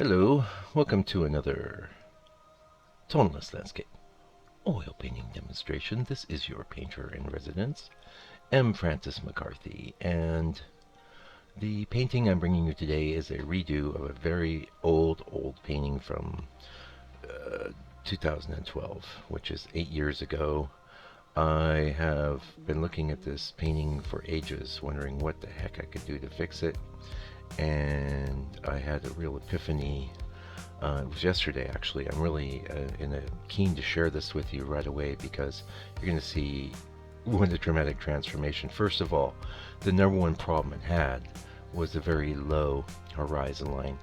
Hello, welcome to another toneless landscape oil painting demonstration. This is your painter in residence, M. Francis McCarthy, and the painting I'm bringing you today is a redo of a very old painting from 2012, which is 8 years ago. I have been looking at this painting for ages, wondering what the heck I could do to fix it, and I had a real epiphany. It was yesterday, actually. I'm really keen to share this with you right away because you're going to see what a dramatic transformation. First of all, the number one problem it had was a very low horizon line.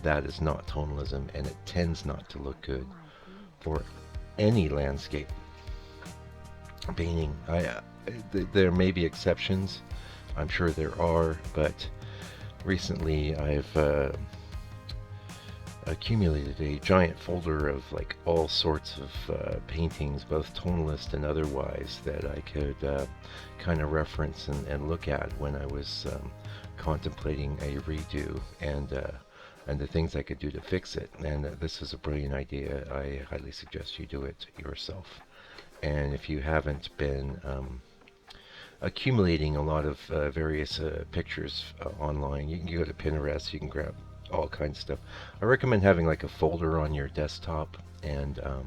That is not tonalism, and it tends not to look good for any landscape painting. There may be exceptions. I'm sure there are, but recently I've accumulated a giant folder of like all sorts of paintings, both tonalist and otherwise, that I could kind of reference and look at when I was contemplating a redo and the things I could do to fix it. And this is a brilliant idea. I highly suggest you do it yourself. And if you haven't been accumulating a lot of various pictures online, you can go to Pinterest, you can grab all kinds of stuff. I recommend having like a folder on your desktop, and a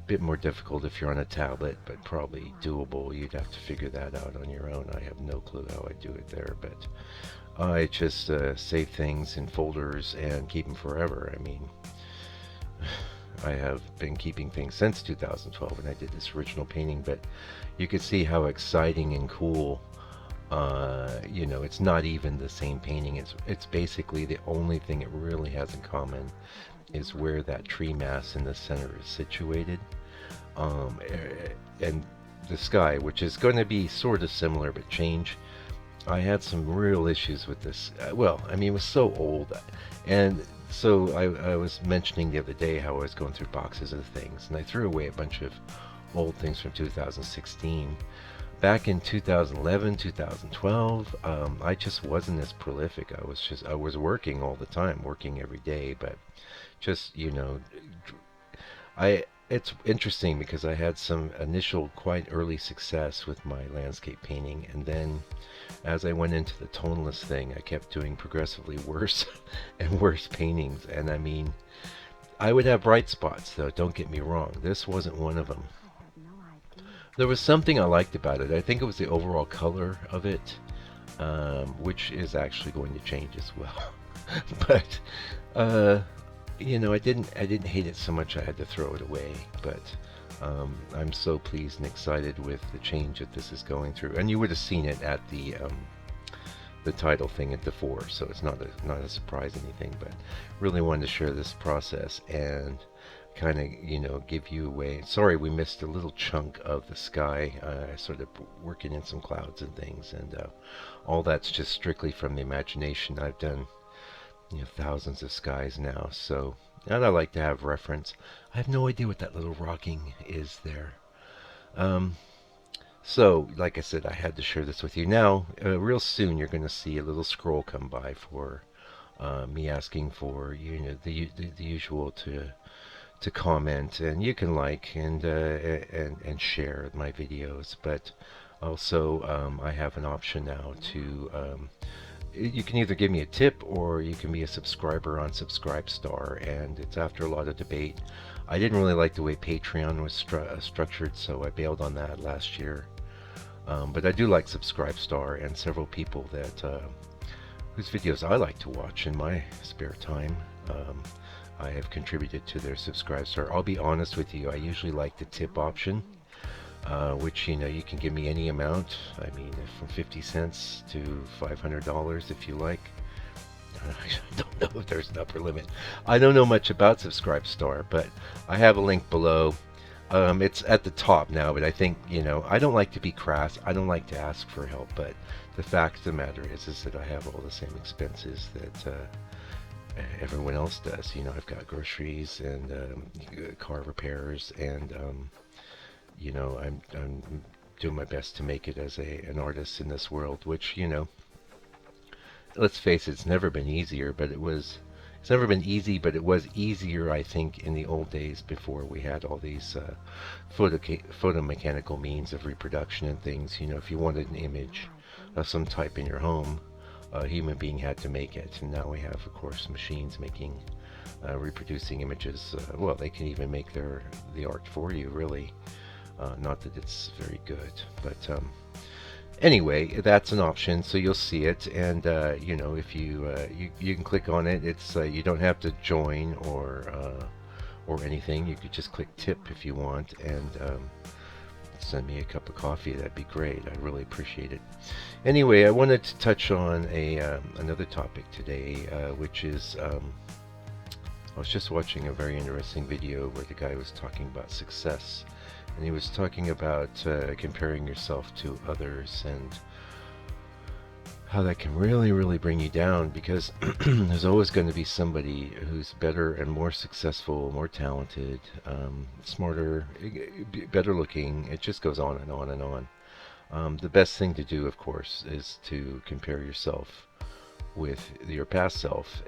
bit more difficult if you're on a tablet, but probably doable. You'd have to figure that out on your own. I have no clue how I do it there, but I just save things in folders and keep them forever. I mean, I have been keeping things since 2012 when I did this original painting, but you could see how exciting and cool. It's not even the same painting. It's basically the only thing it really has in common is where that tree mass in the center is situated, and the sky, which is going to be sort of similar but change. I had some real issues with this. Well, I mean, it was so old, and so I was mentioning the other day how I was going through boxes of things, and I threw away a bunch of old things from 2016. Back in 2011, 2012, I just wasn't as prolific. I was working all the time, working every day, but just, it's interesting because I had some initial quite early success with my landscape painting, and then as I went into the toneless thing, I kept doing progressively worse and worse paintings. And I mean, I would have bright spots, though, don't get me wrong. This wasn't one of them. There was something I liked about it. I think it was the overall color of it, which is actually going to change as well. But I didn't hate it so much I had to throw it away. But I'm so pleased and excited with the change that this is going through. And you would have seen it at the title thing at the 4, so it's not a surprise anything. But really wanted to share this process and kind of give you a way. Sorry we missed a little chunk of the sky. I sort of working in some clouds and things, and all that's just strictly from the imagination. I've done thousands of skies now, so, and I like to have reference. I have no idea what that little rocking is there. So like I said, I had to share this with you. Now real soon you're going to see a little scroll come by for me asking for the usual to comment, and you can like and share my videos. But also I have an option now to you can either give me a tip or you can be a subscriber on Subscribestar, and it's after a lot of debate. I didn't really like the way Patreon was structured, so I bailed on that last year. But I do like Subscribestar, and several people that whose videos I like to watch in my spare time. I have contributed to their Subscribestar. I'll be honest with you, I usually like the tip option, which you can give me any amount. I mean, from 50 cents to $500 if you like. I don't know if there's an upper limit. I don't know much about Subscribestar, but I have a link below. It's at the top now, but I think, I don't like to be crass. I don't like to ask for help, but the fact of the matter is that I have all the same expenses that everyone else does. I've got groceries and car repairs, and I'm doing my best to make it as an artist in this world, which let's face it, it's never been easier, but it's it's never been easy, but it was easier, I think, in the old days before we had all these photomechanical means of reproduction and things. You know, if you wanted an image of some type in your home, a human being had to make it. And now we have, of course, machines making, reproducing images. Well, they can even make the art for you, really. Not that it's very good, but anyway, that's an option, so you'll see it, and you know, if you can click on it. It's you don't have to join or anything. You could just click tip if you want, and send me a cup of coffee. That'd be great. I really appreciate it. Anyway, I wanted to touch on another topic today, which is I was just watching a very interesting video where the guy was talking about success, and he was talking about comparing yourself to others and how that can really bring you down, because there's always going to be somebody who's better and more successful, more talented, smarter, better looking. It just goes on and on and on. The best thing to do, of course, is to compare yourself with your past self,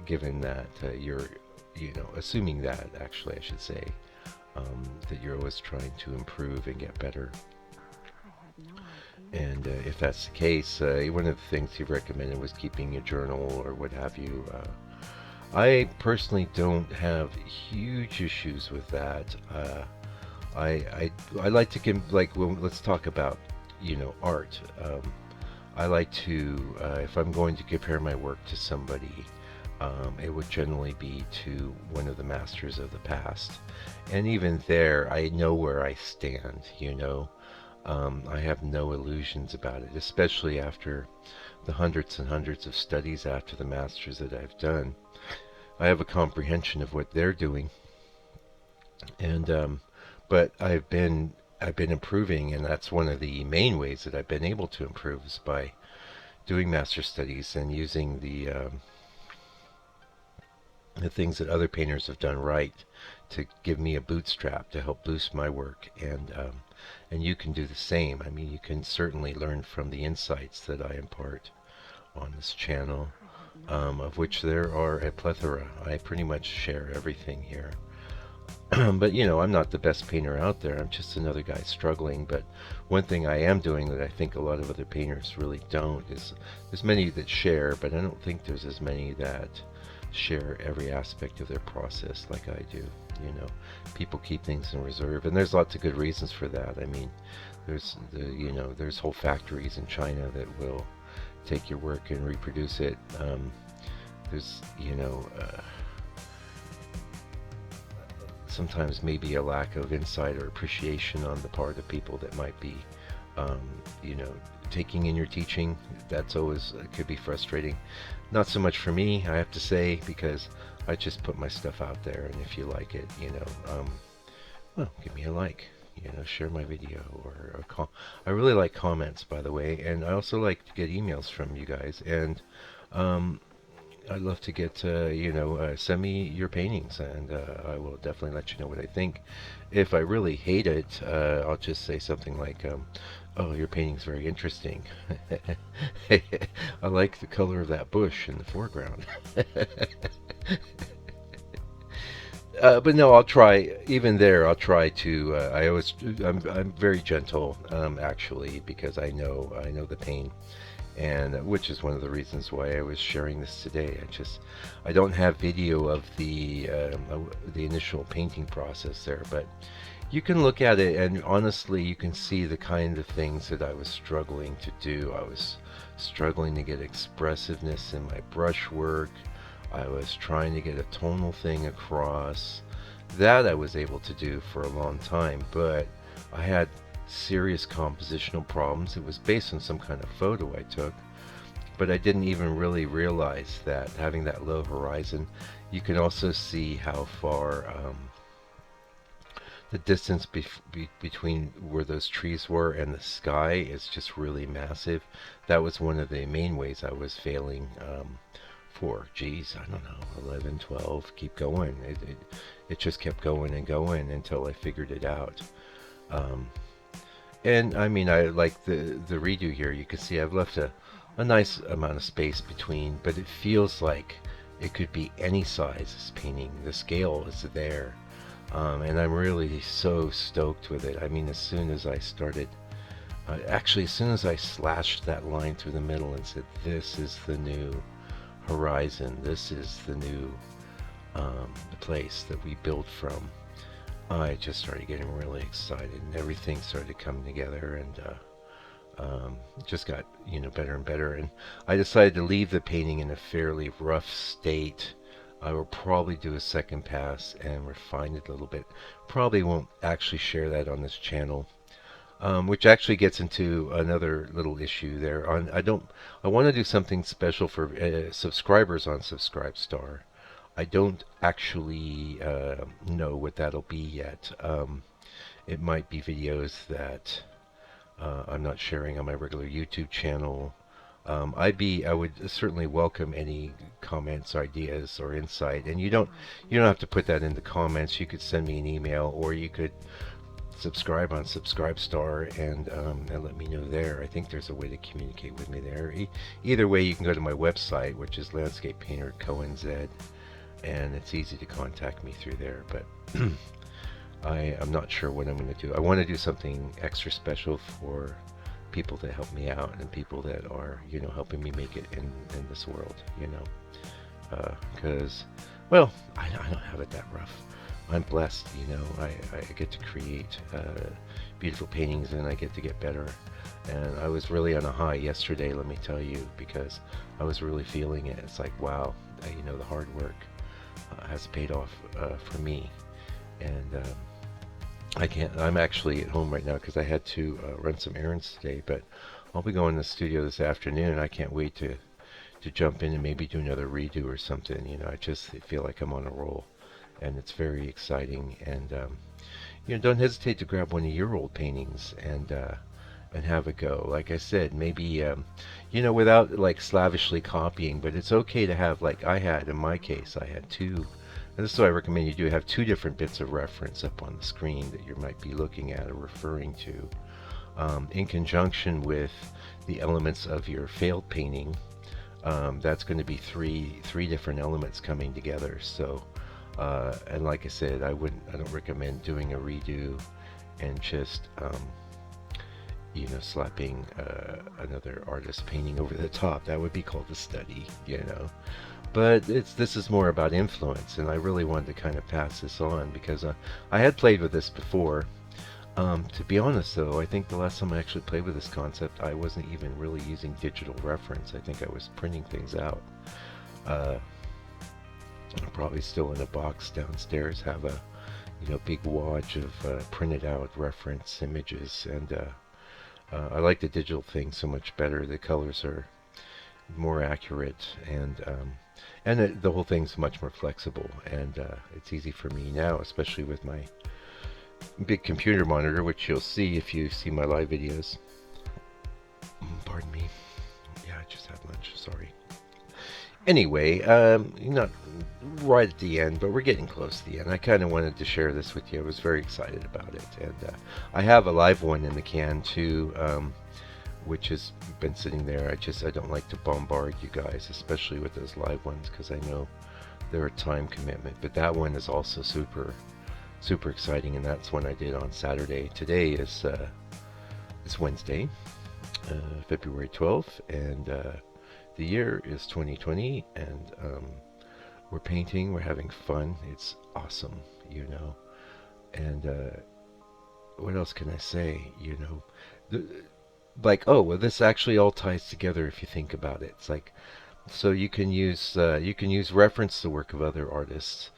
given that you're, you know, assuming that, actually, I should say, that you're always trying to improve and get better. And if that's the case, one of the things he recommended was keeping a journal or what have you. I personally don't have huge issues with that. I like to well, let's talk about, you know, art. I like to, if I'm going to compare my work to somebody, it would generally be to one of the masters of the past. And even there, I know where I stand, you know. I have no illusions about it, especially after the hundreds and hundreds of studies after the masters that I've done. I have a comprehension of what they're doing, and but I've been improving, and that's one of the main ways that I've been able to improve, is by doing master studies and using the things that other painters have done right to give me a bootstrap to help boost my work, and you can do the same. I mean, you can certainly learn from the insights that I impart on this channel, of which there are a plethora. I pretty much share everything here. But you know, I'm not the best painter out there. I'm just another guy struggling. But one thing I am doing that I think a lot of other painters really don't is, there's many that share, but I don't think there's as many that share every aspect of their process like I do. You know, people keep things in reserve, and there's lots of good reasons for that. I mean, there's whole factories in China that will take your work and reproduce it. There's, sometimes maybe a lack of insight or appreciation on the part of people that might be, you know, taking in your teaching. That's always, could be frustrating. Not so much for me, I have to say, because I just put my stuff out there, and if you like it, you know, well, give me a like, you know, share my video, or call. I really like comments, by the way, and I also like to get emails from you guys, and I'd love to get, send me your paintings, and I will definitely let you know what I think. If I really hate it, I'll just say something like, oh, your painting's very interesting. I like the color of that bush in the foreground. But no, I'll try. Even there, I'll try to. I'm very gentle, actually, because I know the pain, and which is one of the reasons why I was sharing this today. I don't have video of the initial painting process there, but you can look at it, and honestly, you can see the kind of things that I was struggling to do. I was struggling to get expressiveness in my brushwork. I was trying to get a tonal thing across. That I was able to do for a long time, but I had serious compositional problems. It was based on some kind of photo I took, but I didn't even really realize that having that low horizon, you can also see how far the distance between where those trees were and the sky is just really massive. That was one of the main ways I was failing for, geez, I don't know, 11, 12, keep going. It just kept going and going until I figured it out. And I mean, I like the redo here. You can see I've left a nice amount of space between, but it feels like It could be any size, this painting. The scale is there. And I'm really so stoked with it. I mean, as soon as I started, actually, as soon as I slashed that line through the middle and said, this is the new horizon, this is the new the place that we build from, I just started getting really excited, and everything started coming together, and just got, better and better. And I decided to leave the painting in a fairly rough state. I will probably do a second pass and refine it a little bit. Probably won't actually share that on this channel, which actually gets into another little issue there. I want to do something special for subscribers on Subscribestar. I don't actually know what that'll be yet. It might be videos that I'm not sharing on my regular YouTube channel. I would certainly welcome any comments, ideas, or insight. And you don't have to put that in the comments. You could send me an email, or you could subscribe on Subscribestar and let me know there. I think there's a way to communicate with me there. Either way, you can go to my website, which is Landscape Painter Cohen Z, and it's easy to contact me through there. But I'm not sure what I'm going to do. I want to do something extra special for people that help me out and people that are, helping me make it in this world, because, well, I don't have it that rough. I'm blessed, I get to create beautiful paintings, and I get to get better. And I was really on a high yesterday, let me tell you, because I was really feeling it. It's like, wow, the hard work has paid off for me. And I'm actually at home right now because I had to run some errands today, but I'll be going to the studio this afternoon. I can't wait to jump in and maybe do another redo or something. I just feel like I'm on a roll, and it's very exciting. And don't hesitate to grab one of your old paintings and have a go. Like I said, maybe without like slavishly copying, but it's okay to have, like I had in my case, I had two. And this is what I recommend you do. Have two different bits of reference up on the screen that you might be looking at or referring to, in conjunction with the elements of your failed painting. That's going to be three different elements coming together. So, and like I said, I don't recommend doing a redo and just slapping another artist painting over the top. That would be called a study, But this is more about influence, and I really wanted to kind of pass this on because I had played with this before. To be honest, though, I think the last time I actually played with this concept, I wasn't even really using digital reference. I think I was printing things out. I'm probably still in a box downstairs, have a big wad of printed out reference images, and I like the digital thing so much better. The colors are more accurate, and the whole thing's much more flexible, and it's easy for me now, especially with my big computer monitor, which you'll see if you see my live videos. Pardon me. Yeah, I just had lunch. Sorry. Anyway, not right at the end, but we're getting close to the end. I kind of wanted to share this with you. I was very excited about it, and I have a live one in the can too, which has been sitting there. I don't like to bombard you guys, especially with those live ones, because I know they're a time commitment. But that one is also super exciting, and that's one I did on Saturday. Today is Wednesday, February 12th, and the year is 2020, and we're painting, we're having fun. It's awesome, and what else can I say? Like, oh well, this actually all ties together if you think about it. It's like, so you can use reference the work of other artists,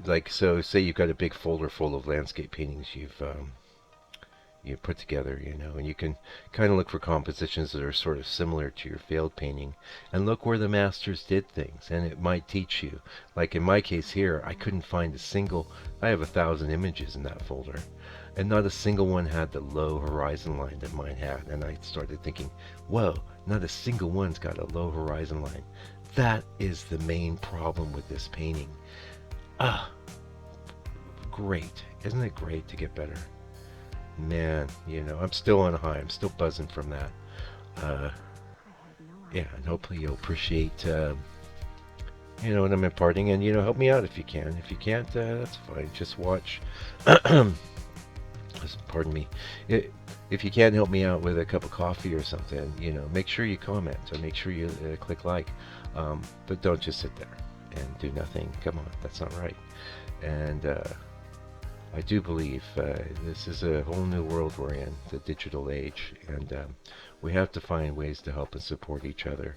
like, so say you've got a big folder full of landscape paintings you put together, and you can kind of look for compositions that are sort of similar to your failed painting, and look where the masters did things, and it might teach you. Like in my case here, I couldn't find a single. I have 1,000 images in that folder, and not a single one had the low horizon line that mine had. And I started thinking, whoa, not a single one's got a low horizon line. That is the main problem with this painting. Great. Isn't it great to get better? Man, I'm still on a high. I'm still buzzing from that. Yeah, and hopefully you'll appreciate And I'm imparting, and help me out if you can. If you can't, that's fine. Just watch. Pardon me. I if you can help me out with a cup of coffee or something, make sure you comment or make sure you click like. But don't just sit there and do nothing. Come on, that's not right. And I do believe this is a whole new world we're in, the digital age, and we have to find ways to help and support each other.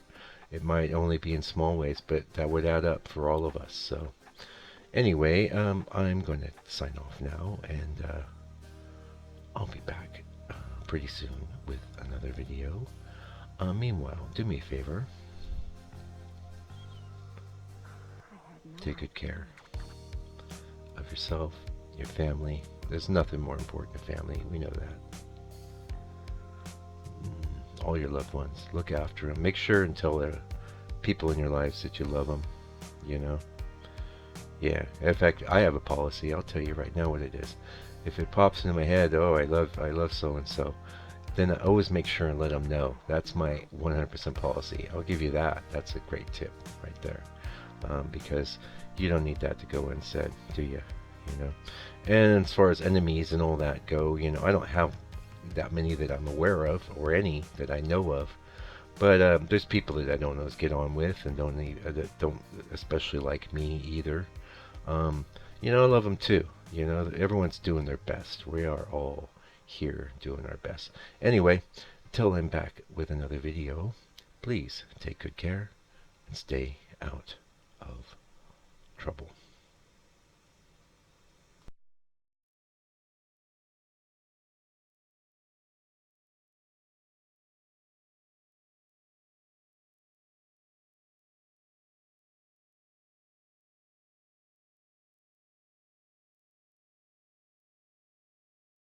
It might only be in small ways, but that would add up for all of us. So anyway, I'm going to sign off now, and I'll be back pretty soon with another video. Meanwhile, do me a favor. Take good care of yourself, your family. There's nothing more important than family. We know that. All your loved ones. Look after them. Make sure and tell the people in your lives that you love them. You know. Yeah. In fact, I have a policy. I'll tell you right now what it is. If it pops into my head, oh, I love so and so, then I always make sure and let them know. That's my 100% policy. I'll give you that. That's a great tip right there, because you don't need that to go unsaid, do you? You know. And as far as enemies and all that go, I don't have that many that I'm aware of, or any that I know of. But there's people that I don't always get on with, and that don't especially like me either. Um, I love them too. Everyone's doing their best. We are all here doing our best. Anyway, until I'm back with another video, please take good care and stay out of